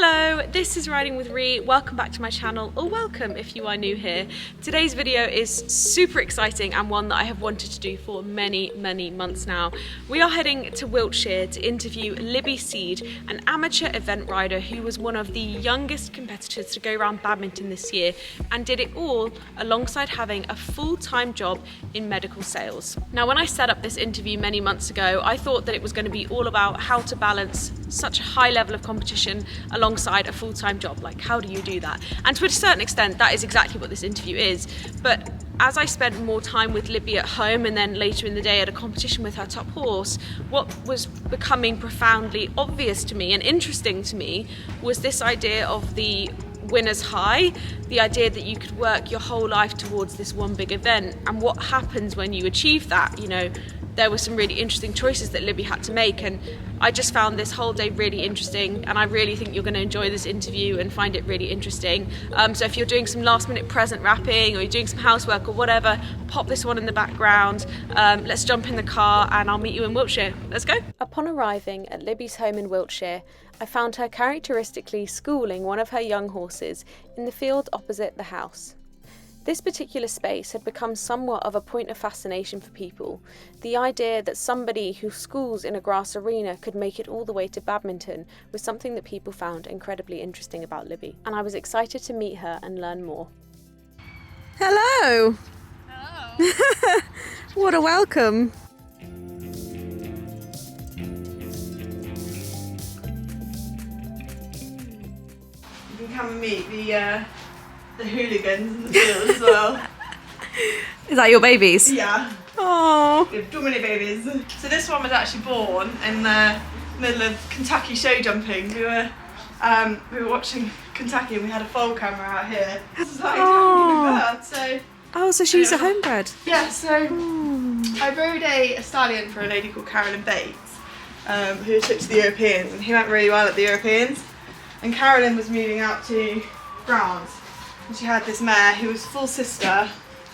Hello, this is Riding with Ree. Welcome back to my channel, or welcome if you are new here. Today's video is super exciting and one that I have wanted to do for many months now. We are heading to Wiltshire to interview Libby Seed, an amateur event rider who was one of the youngest competitors to go around badminton this year and did it all alongside having a full-time job in medical sales. Now, when I set up this interview many months ago, I thought that it was going to be all about how to balance such a high level of competition alongside a full-time job. Like, how do you do that? And to a certain extent, that is exactly what this interview is. But as I spent more time with Libby at home and then later in the day at a competition with her top horse, what was becoming profoundly obvious to me and interesting to me was this idea of the winner's high, the idea that you could work your whole life towards this one big event, and what happens when you achieve that. You know, there were some really interesting choices that Libby had to make, and I just found this whole day really interesting, and I really think you're going to enjoy this interview and find it really interesting. So if you're doing some last minute present wrapping or you're doing some housework or whatever, pop this one in the background. Let's jump in the car and I'll meet you in Wiltshire. Let's go. Upon arriving at Libby's home in Wiltshire, I found her characteristically schooling one of her young horses in the field opposite the house. This particular space had become somewhat of a point of fascination for people. The idea that somebody who schools in a grass arena could make it all the way to badminton was something that people found incredibly interesting about Libby, and I was excited to meet her and learn more. Hello! Hello! What a welcome! You can come and meet the hooligans in the field as well. Is that your babies? Yeah. Oh. We have too many babies. So this one was actually born in the middle of Kentucky show jumping. We were watching Kentucky and we had a foal camera out here. So Oh, so she's a homebred. Yeah, so I rode a stallion for a lady called Carolyn Bates, who took to the Europeans, and he went really well at the Europeans. And Carolyn was moving out to France. And she had this mare who was full sister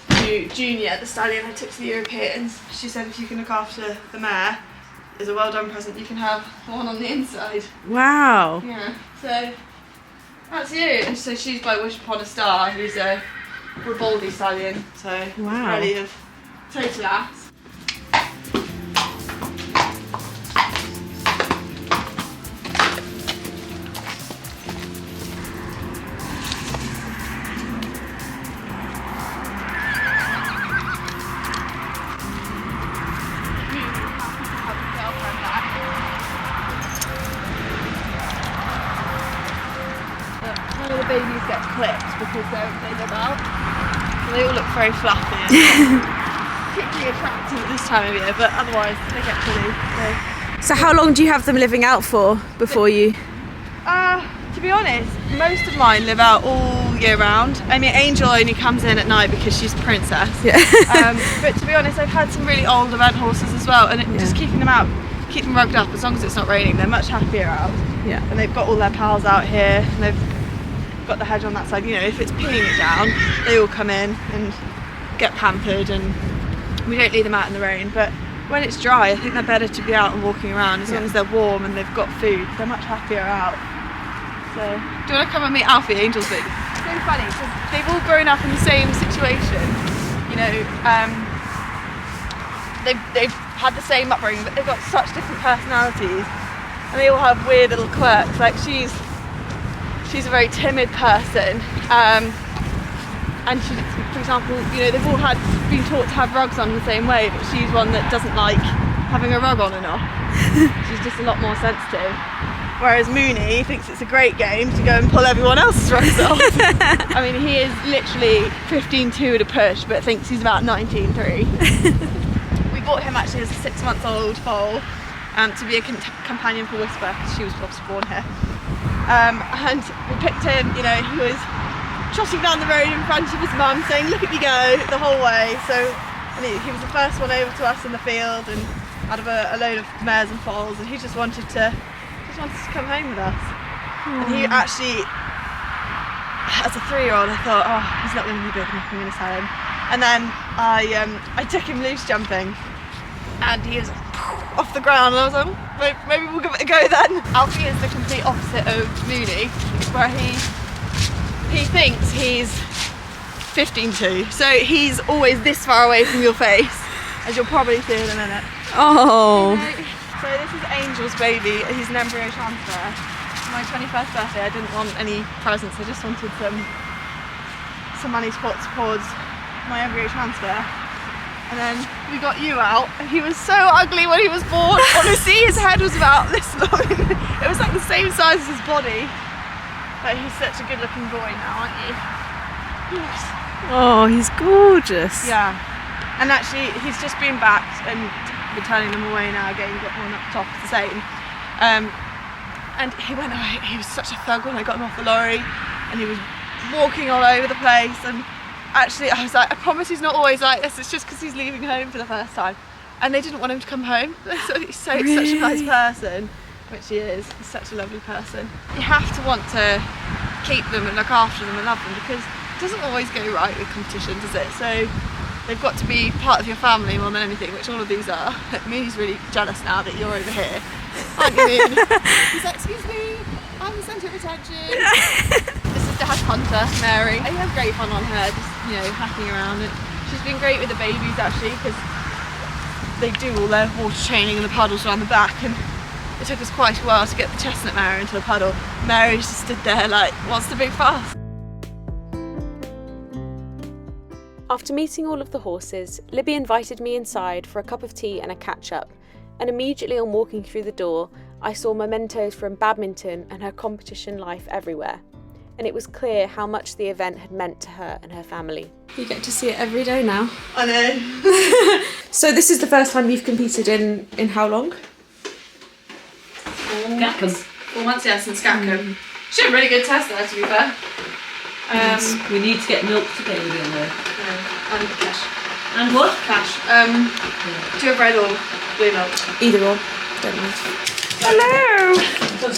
to Junior, the stallion I took to the Europeans. She said if you can look after the mare, as a well done present, you can have one on the inside. Wow. Yeah, so that's it. And so she's by Wish Upon a Star, who's a Ribaldi stallion. So wow. Really of total ass. The babies get clipped because they live out. So they all look very fluffy and particularly attractive at this time of year, but otherwise they get pretty. So how long do you have them living out for before you? To be honest, most of mine live out all year round. I mean, Angel only comes in at night because she's a princess. Yeah. But to be honest, I've had some really old event horses as well, and just keeping them out, keep them rugged up, as long as it's not raining, they're much happier out. Yeah. And they've got all their pals out here, and they've got the hedge on that side. You know, if it's peeing it down, they all come in and get pampered, and we don't leave them out in the rain. But when it's dry, I think they're better to be out and walking around. As long as they're warm and they've got food, they're much happier out. So, do you want to come and meet Alfie, Angel's baby? It's so funny because they've all grown up in the same situation. You know, they've had the same upbringing, but they've got such different personalities, and they all have weird little quirks. Like she's a very timid person, and she, for example, you know, they've all been taught to have rugs on the same way, but she's one that doesn't like having a rug on and off. She's just a lot more sensitive. Whereas Mooney thinks it's a great game to go and pull everyone else's rugs off. I mean, he is literally 15.2 at a push, but thinks he's about 19.3. We bought him actually as a 6-month-old foal to be a companion for Whisper, because she was obviously born here. And we picked him, you know, he was trotting down the road in front of his mum saying, "Look at me go," the whole way. So, and he was the first one over to us in the field, and out of a load of mares and foals, and he just wanted to come home with us. And he actually, as a 3-year-old, I thought, oh, he's not going to be big enough, I'm going to sell him. And then I took him loose jumping, and he was off the ground, and I was like, but maybe we'll give it a go then. Alfie is the complete opposite of Mooney, where he thinks he's 15 so he's always this far away from your face, as you'll probably see in a minute. Oh. So this is Angel's baby. He's an embryo transfer. For my 21st birthday, I didn't want any presents. I just wanted some money to put towards my embryo transfer. And then we got you out, and he was so ugly when he was born. Honestly, his head was about this long. It was like the same size as his body. But he's such a good-looking boy now, aren't you? Yes. Oh, he's gorgeous. Yeah. And actually, he's just been backed and been turning them away now, getting got one up top the same. And he went away. He was such a thug when I got him off the lorry, and he was walking all over the place. And actually, I was like, I promise he's not always like this. It's just because he's leaving home for the first time, and they didn't want him to come home. So he's such a nice person, which he is. He's such a lovely person. You have to want to keep them and look after them and love them, because it doesn't always go right with competition, does it? So they've got to be part of your family more than anything, which all of these are. Mooney's really jealous now that you're over here, aren't you, Moon? He's like, excuse me, I'm the centre of attention. This is Dad Hunter, Mary. I have great fun on her, just, you know, hacking around. And she's been great with the babies, actually, because they do all their water training in the puddles around the back, and it took us quite a while to get the chestnut mare into the puddle. Mary just stood there like, what's the big fuss? After meeting all of the horses, Libby invited me inside for a cup of tea and a catch-up, and immediately on walking through the door, I saw mementos from badminton and her competition life everywhere, and it was clear how much the event had meant to her and her family. You get to see it every day now. I know. So this is the first time you've competed in how long? 4 months. 4 months, yeah, since Scatcombe. She had a really good test there, to be fair. We need to get milk to baby on there. And cash. And what? Cash. Do you have red or blue milk? Either or. Don't mind. Hello! Come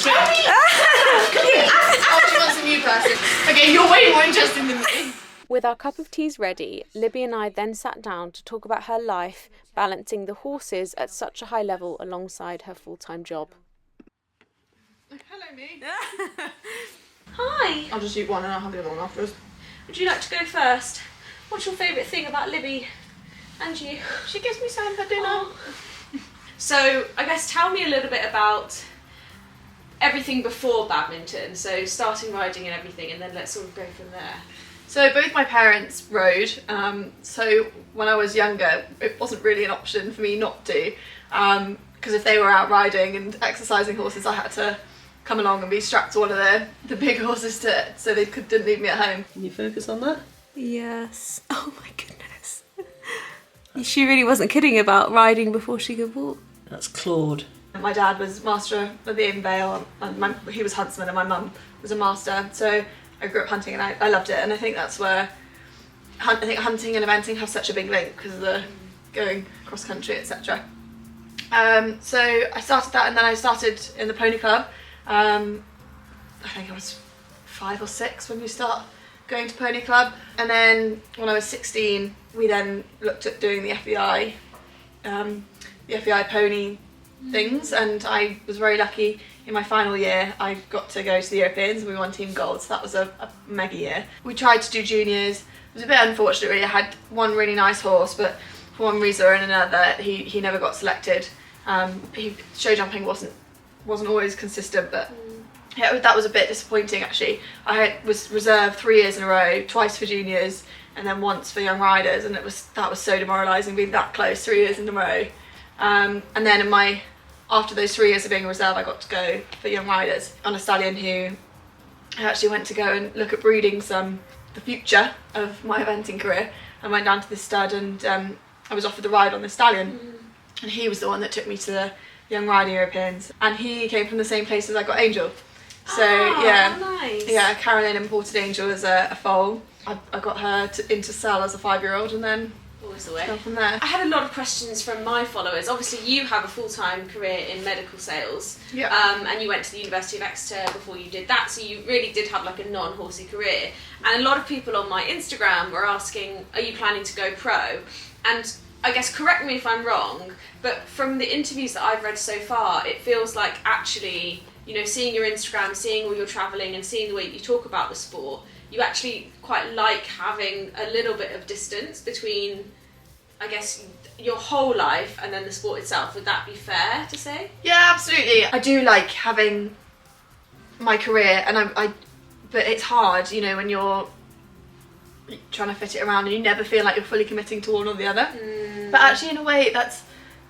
here. Oh, she wants a new person. Okay, you're way more interesting than me. With our cup of teas ready, Libby and I then sat down to talk about her life, balancing the horses at such a high level alongside her full-time job. Hello, me. Hi! I'll just eat one and I'll have the other one afterwards. Would you like to go first? What's your favourite thing about Libby and you? She gives me some for dinner. Oh. So, I guess tell me a little bit about everything before badminton, so starting riding and everything, and then let's sort of go from there. So both my parents rode, so when I was younger it wasn't really an option for me not to, because if they were out riding and exercising horses I had to come along and be strapped to one of the big horses so they didn't leave me at home. Can you focus on that? Yes. Oh my goodness. She really wasn't kidding about riding before she could walk. That's Claude. My dad was master of the Avonvale, and he was huntsman, and my mum was a master, so I grew up hunting and I loved it, and I think that's where I think hunting and eventing have such a big link because of the going cross country, etc. So I started that, and then I started in the pony club. I think I was 5 or 6 when you start going to pony club, and then when I was 16 we then looked at doing the FBI pony things, and I was very lucky. In my final year I got to go to the Europeans and we won team gold, so that was a mega year. We tried to do juniors. It was a bit unfortunate really. I had one really nice horse, but for one reason or another he never got selected. Show jumping wasn't always consistent, but yeah, that was a bit disappointing actually. I was reserved 3 years in a row, twice for juniors and then once for young riders, and that was so demoralising being that close 3 years in a row. And then after those 3 years of being a reserve, I got to go for young riders on a stallion who I actually went to go and look at breeding the future of my eventing career. I went down to this stud and I was offered the ride on the stallion, and he was the one that took me to the young rider Europeans, and he came from the same place as I got Angel. So yeah, nice. Yeah, Caroline imported Angel as a foal. I got her into sell as a 5-year-old, and then Always the way. go from there. I had a lot of questions from my followers. Obviously you have a full-time career in medical sales, and you went to the University of Exeter before you did that, so you really did have like a non-horsey career. And a lot of people on my Instagram were asking, are you planning to go pro? And I guess correct me if I'm wrong, but from the interviews that I've read so far, it feels like actually, you know, seeing your Instagram, seeing all your travelling and seeing the way that you talk about the sport, you actually quite like having a little bit of distance between, I guess, your whole life and then the sport itself. Would that be fair to say? Yeah, absolutely. I do like having my career, and but it's hard, you know, when you're trying to fit it around and you never feel like you're fully committing to one or the other. But actually, in a way,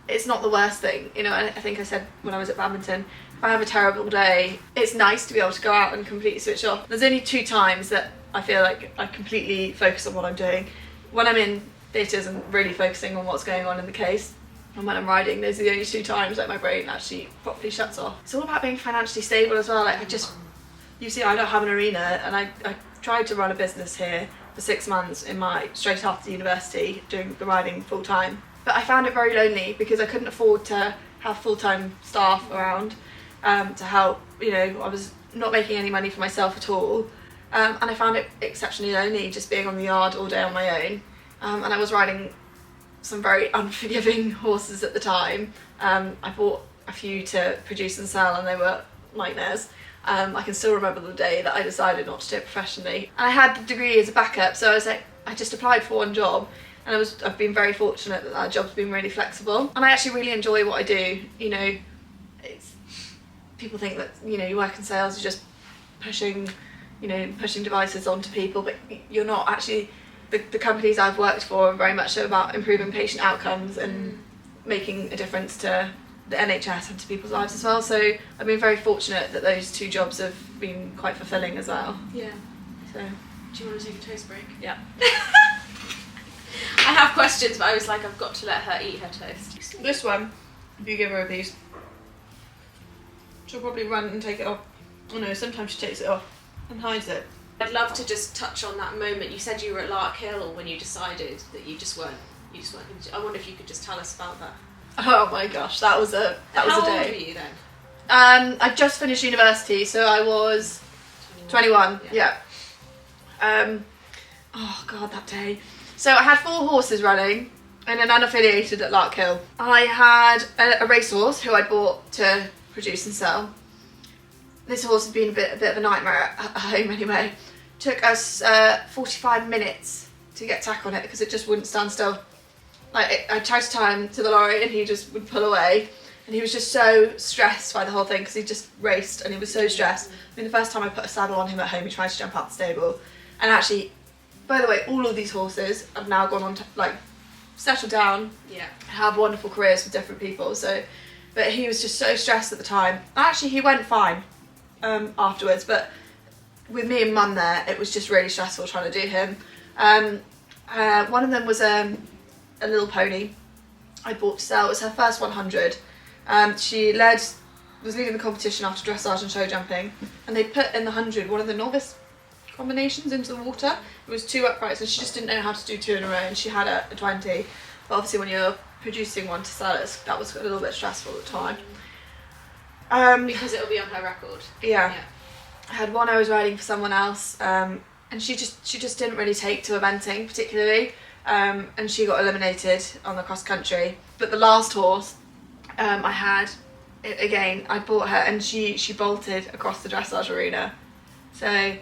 it's not the worst thing. You know, I think I said when I was at badminton, if I have a terrible day, it's nice to be able to go out and completely switch off. There's only 2 times that I feel like I completely focus on what I'm doing. When I'm in theatres and really focusing on what's going on in the case, and when I'm riding, those are the only 2 times that my brain actually properly shuts off. It's all about being financially stable as well. Like you see, I don't have an arena, and I tried to run a business here for 6 months straight after university, doing the riding full time. But I found it very lonely because I couldn't afford to have full-time staff around to help. You know, I was not making any money for myself at all, and I found it exceptionally lonely just being on the yard all day on my own. And I was riding some very unforgiving horses at the time. I bought a few to produce and sell, and they were nightmares. I can still remember the day that I decided not to do it professionally. And I had the degree as a backup, so I just applied for one job, and I've been very fortunate that job's been really flexible. And I actually really enjoy what I do. You know, people think that, you know, you work in sales, you're just pushing devices onto people, but you're not actually. The companies I've worked for are very much about improving patient outcomes and making a difference to the NHS and to people's lives as well. So I've been very fortunate that those 2 jobs have been quite fulfilling as well. Yeah. So, do you want to take a toast break? Yeah. I have questions, but I was like, I've got to let her eat her toast. This one, if you give her a piece, she'll probably run and take it off. Oh no, sometimes she takes it off and hides it. I'd love to just touch on that moment. You said you were at Lark Hill when you decided that you just weren't going to. I wonder if you could just tell us about that. Oh my gosh, that was a day. How old were you then? I just finished university, so I was 21. Yeah. Oh god, that day. So I had 4 horses running and an unaffiliated at Lark Hill. I had a racehorse who I bought to produce and sell. This horse has been a bit of a nightmare at home anyway. Took us 45 minutes to get tack on it because it just wouldn't stand still. Like, I tried to tie him to the lorry and he just would pull away, and he was just so stressed by the whole thing because he just raced and he was so stressed. I mean, the first time I put a saddle on him at home, he tried to jump out the stable. And actually, by the way, all of these horses have now gone on to, like, settle down, have wonderful careers with different people. So, but he was just so stressed at the time. Actually, he went fine afterwards, but with me and Mum there, it was just really stressful trying to do him. One of them was a little pony I bought to sell. It was her first 100. She was leading the competition after dressage and show jumping, and they put in the 100 one of the novice combinations into the water. It was 2 uprights, and she just didn't know how to do 2 in a row, and she had a 20. But obviously when you're producing one to sell it, that was a little bit stressful at the time. Because it'll be on her record. Yeah. I had one I was riding for someone else, and she just didn't really take to eventing particularly, and she got eliminated on the cross country. But the last horse I had, again, I bought her and she bolted across the dressage arena. So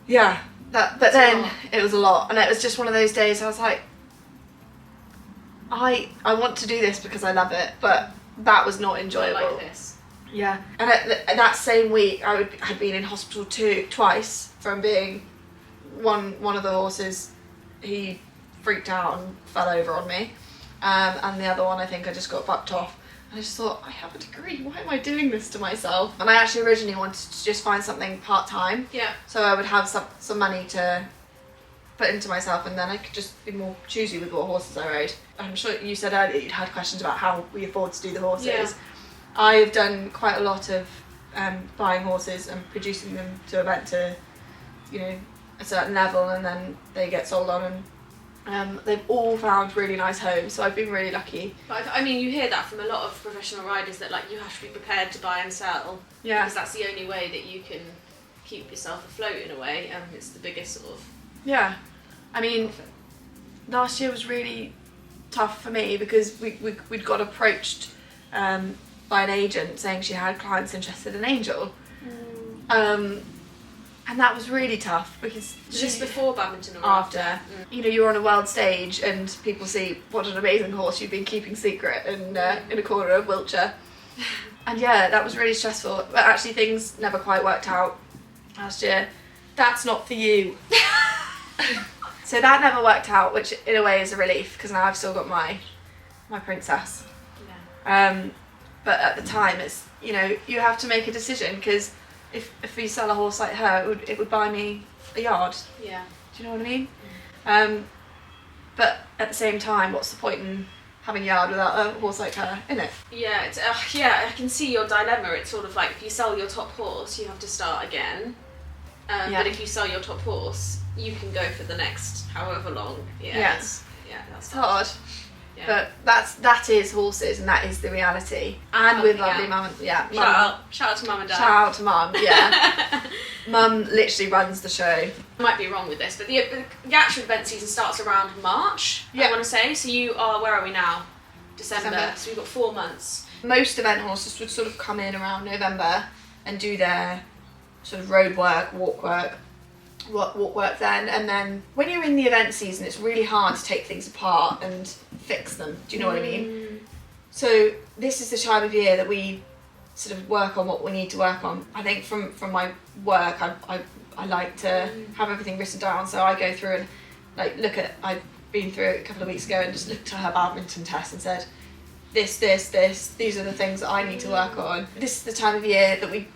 yeah, but then it was a lot, and it was just one of those days I was like, I want to do this because I love it, but that was not enjoyable. Not like this. Yeah, and that same week I'd been in hospital twice from being one of the horses, he freaked out and fell over on me, and the other one I think I just got bucked off. And I just thought, I have a degree, why am I doing this to myself? And I actually originally wanted to just find something part-time, so I would have some money to put into myself, and then I could just be more choosy with what horses I rode. I'm sure you said earlier you'd had questions about how we afford to do the horses. Yeah. I've done quite a lot of buying horses and producing them to event to, you know, a certain level, and then they get sold on, and they've all found really nice homes, so I've been really lucky. But I mean, you hear that from a lot of professional riders, that like you have to be prepared to buy and sell, because that's the only way that you can keep yourself afloat in a way, and it's the biggest sort of I mean, last year was really tough for me because we'd got approached by an agent saying she had clients interested in Angel. And that was really tough because Just before badminton or after. You know, you're on a world stage and people see what an amazing horse you've been keeping secret in a corner of Wiltshire. And yeah, that was really stressful. But actually things never quite worked out last year. That's not for you. So that never worked out, which in a way is a relief because now I've still got my princess. Yeah. But at the time, it's, you know, you have to make a decision because if we sell a horse like her, it would buy me a yard. Yeah. Do you know what I mean? But at the same time, what's the point in having a yard without a horse like her in it? Yeah, it's, yeah, I can see your dilemma. It's sort of like if you sell your top horse, you have to start again. But if you sell your top horse, you can go for the next however long. Yeah. That's hard. Yeah. But that is horses, and that is the reality. And with lovely mum, Shout out to mum and dad. Shout out to mum, yeah. Mum literally runs the show. I might be wrong with this, but the actual event season starts around March. I want to say. So you are, where are we now? December. So we've got 4 months. Most event horses would sort of come in around November and do their sort of road work, walk work then, and then when you're in the event season it's really hard to take things apart and fix them. Do you know what I mean? So this is the time of year that we sort of work on what we need to work on. I think from my work I like to have everything written down, so I go through and like look at, I've been through it a couple of weeks ago and just looked at her badminton test and said this, these are the things that I need to work on. This is the time of year that we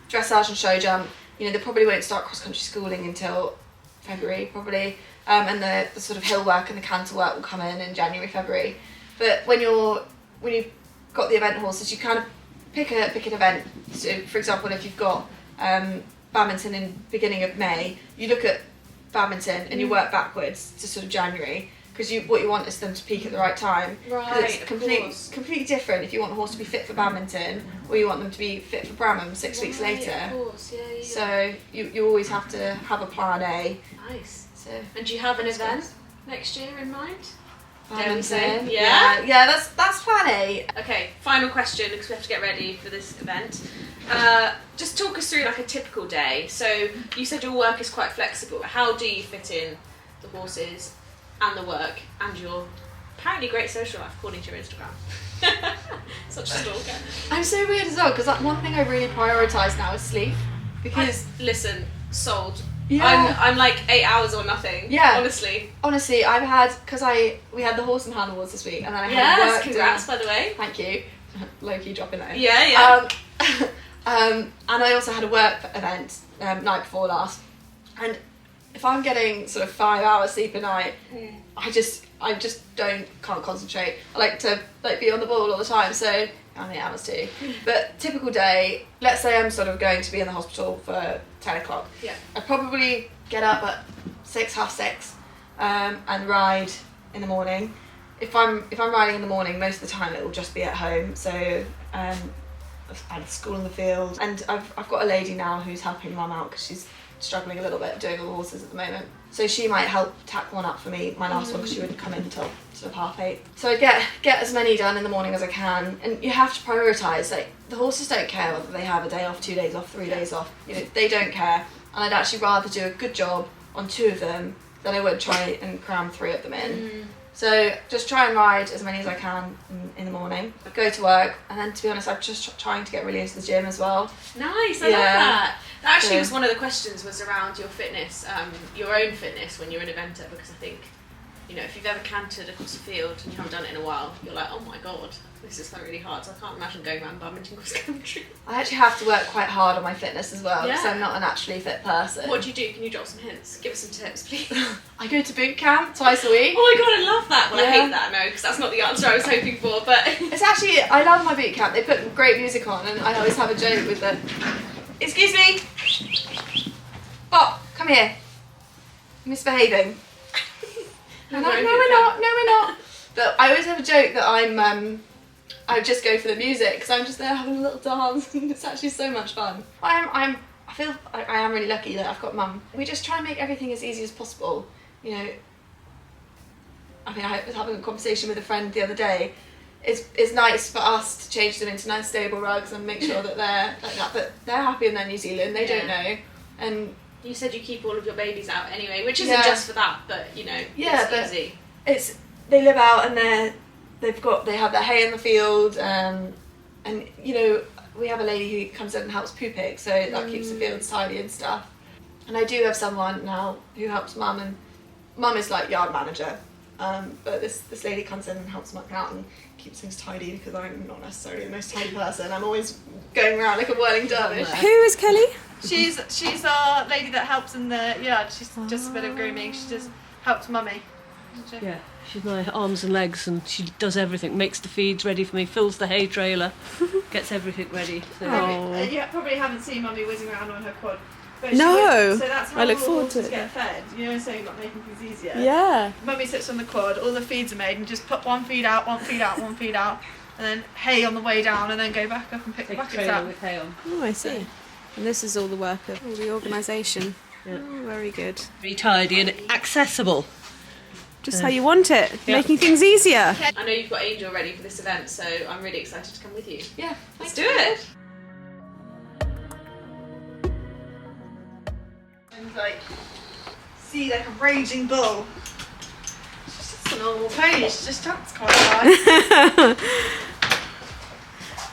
dressage and show jump. You know, they probably won't start cross-country schooling until February, probably. And the sort of hill work and the canter work will come in January, February. But when you've got the event horses, you kind of pick an event. So, for example, if you've got badminton in beginning of May, you look at badminton and you work backwards to sort of January. Because what you want is them to peak at the right time. Right, it's completely different if you want a horse to be fit for badminton or you want them to be fit for Bramham 6 weeks later. Of course, yeah. So you always have to have a plan A. Nice. So, and do you have an event next year in mind? Badminton. Yeah, that's plan A. Okay, final question because we have to get ready for this event. Just talk us through like a typical day. So you said your work is quite flexible. How do you fit in the horses and the work and your apparently great social life according to your Instagram? Such a stalker. I'm so weird as well because one thing I really prioritise now is sleep because listen, sold. Yeah. I'm like 8 hours or nothing. Yeah. Honestly, I've had, because we had the Horse Hound Awards this week and then I had work. Congrats by the way. Thank you. Low-key dropping that in. Yeah. And I also had a work event night before last, and if I'm getting sort of 5 hours sleep a night, I just can't concentrate. I like to be on the ball all the time, so how many hours too. But typical day, let's say I'm sort of going to be in the hospital for 10 o'clock. Yeah. I probably get up at 6, half 6, and ride in the morning. If I'm riding in the morning, most of the time it will just be at home. So I had school in the field, and I've got a lady now who's helping mum out because she's struggling a little bit doing all the horses at the moment. So she might help tack one up for me, my last one, because she wouldn't come in until sort of 7:30. So I get as many done in the morning as I can, and you have to prioritise. Like, the horses don't care whether they have a day off, 2 days off, 3 days off. You know, they don't care, and I'd actually rather do a good job on 2 of them than I would try and cram 3 of them in. So just try and ride as many as I can in the morning, go to work, and then to be honest, I'm just trying to get really into the gym as well. Nice, I love that. That actually was one of the questions was around your fitness, your own fitness when you're an eventer, because I think, you know, if you've ever cantered across a field and you haven't done it in a while, you're like, oh my god, this is really hard, so I can't imagine going around badminton cross country. I actually have to work quite hard on my fitness as well, because I'm not a naturally fit person. What do you do? Can you drop some hints? Give us some tips, please. I go to boot camp twice a week. Oh my god, I love that. Well, I hate that, no, because that's not the answer I was hoping for, but... It's actually, I love my boot camp. They put great music on, and I always have a joke with the... Excuse me! Bop, come here. Misbehaving. No, we're not. But I always have a joke that I just go for the music because I'm just there having a little dance, and it's actually so much fun. I feel I am really lucky that I've got mum. We just try and make everything as easy as possible. You know, I mean, I was having a conversation with a friend the other day. It's nice for us to change them into nice stable rugs and make sure that they're like that, but they're happy in their New Zealand, they don't know. And you said you keep all of your babies out anyway, which isn't just for that, but you know, it's easy. They live out and they have their hay in the field, and you know, we have a lady who comes in and helps poo pick, so that keeps the fields tidy and stuff. And I do have someone now who helps Mum, and Mum is like yard manager, but this lady comes in and helps muck out and keeps things tidy, because I'm not necessarily the most tidy person. I'm always going around like a whirling dervish. Who is Kelly? She's our lady that helps in the yard. She's just a bit of grooming. She just helps Mummy. Yeah, she's my arms and legs, and she does everything. Makes the feeds ready for me, fills the hay trailer, gets everything ready. So. You probably haven't seen Mummy whizzing around on her quad. No, so that's how I look all the forward to horses it. get fed. You know, saying about making things easier. Yeah. Mummy sits on the quad, all the feeds are made, and just put one feed out, one feed out, one feed out, and then hay on the way down, and then go back up and pick the buckets out. With hay on. Oh, I see. And this is all the work of all the organisation. Yeah. Oh, very good. Very tidy and accessible. Just how you want it, Yeah. making things easier. I know you've got Angel ready for this event, so I'm really excited to come with you. Yeah, Let's do it. And like, see like a raging bull. She's just a normal pony. She just jumps quite high.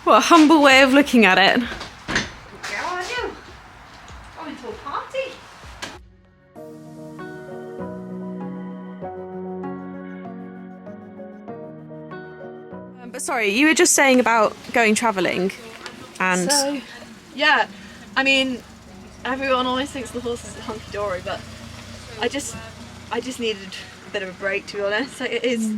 What a humble way of looking at it. How are you? Going to a party? But sorry, you were just saying about going travelling, and So, yeah, I mean, everyone always thinks the horse is hunky-dory, but I just needed a bit of a break, to be honest. Like, it is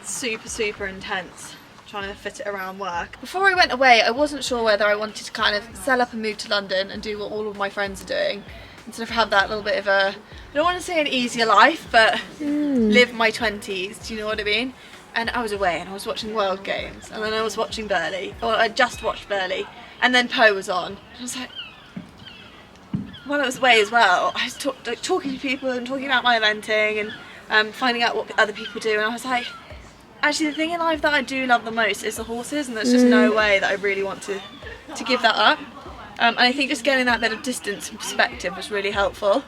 super intense trying to fit it around work. Before I went away, I wasn't sure whether I wanted to kind of sell up and move to London and do what all of my friends are doing, and sort of have that little bit of a, I don't want to say an easier life, but live my 20s, do you know what I mean? And I was away and I was watching World Games, and then I was watching Burley, or I just watched Burley, and then Poe was on. I was like, while I was away as well, I was talking to people and talking about my eventing and finding out what other people do, and I was like, actually the thing in life that I do love the most is the horses, and there's just no way that I really want to give that up. And I think just getting that bit of distance and perspective was really helpful.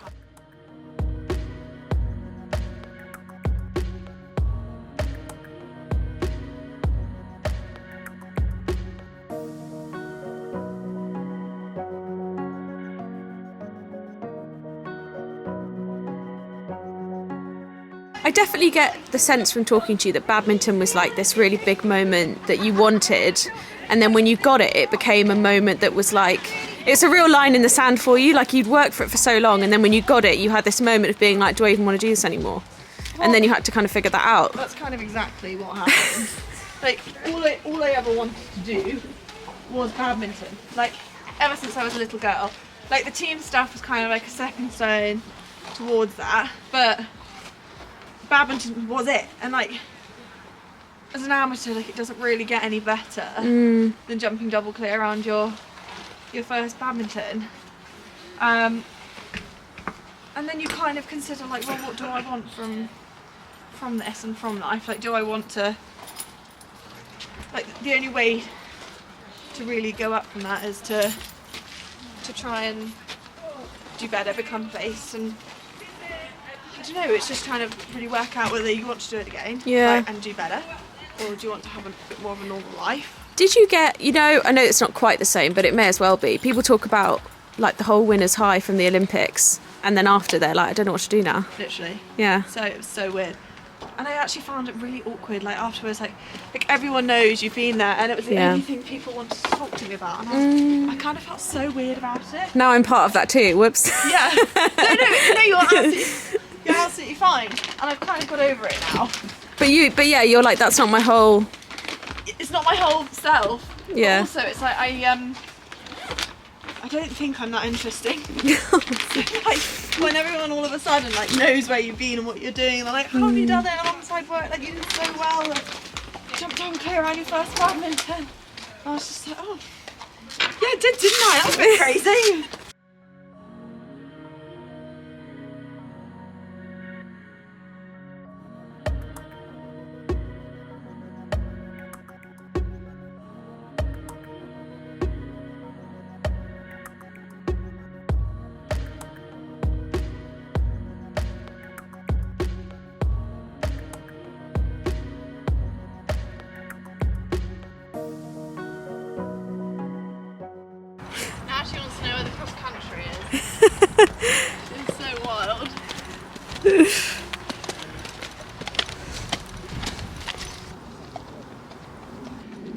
I definitely get the sense from talking to you that badminton was like this really big moment that you wanted, and then when you got it, it became a moment that was like, it's a real line in the sand for you, like you'd worked for it for so long, and then when you got it, you had this moment of being like, do I even want to do this anymore? And then you had to kind of figure that out. That's kind of exactly what happened. Like, all I ever wanted to do was badminton. Like, ever since I was a little girl. Like, the team stuff was kind of like a stepping stone towards that, but badminton was it. And like, as an amateur, like, it doesn't really get any better than jumping double clear around your first badminton. And then you kind of consider like, well, what do I want from this and from life? Like, do I want to, like, the only way to really go up from that is to try and do better, become based, and I don't know, it's just trying to really work out whether you want to do it again, like, and do better, or do you want to have a bit more of a normal life. Did you get, you know, I know it's not quite the same, but it may as well be. People talk about like the whole winner's high from the Olympics, and then after they're like, I don't know what to do now. Literally. Yeah. So it was so weird. And I actually found it really awkward, like afterwards, like everyone knows you've been there, and it was the only thing people wanted to talk to me about, and I kind of felt so weird about it. Now I'm part of that too, whoops. Yeah. No, you're absolutely fine, and I've kind of got over it now. But yeah, you're like, that's not my whole... It's not my whole self. Yeah. But also, it's like, I don't think I'm that interesting. Like, when everyone all of a sudden like knows where you've been and what you're doing, and they're like, how have you done it alongside work? Like, you did so well. Like, you jumped down clear around your first badminton. I was just like, oh, yeah, I didn't I? That was a bit crazy.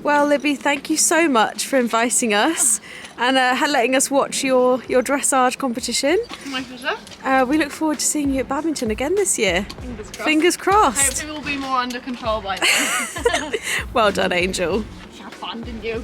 Well, Libby, thank you so much for inviting us and letting us watch your dressage competition. My pleasure. We look forward to seeing you at Badminton again this year. Fingers crossed. Fingers crossed. Hopefully we'll be more under control by then. Well done, Angel. You had fun, didn't you?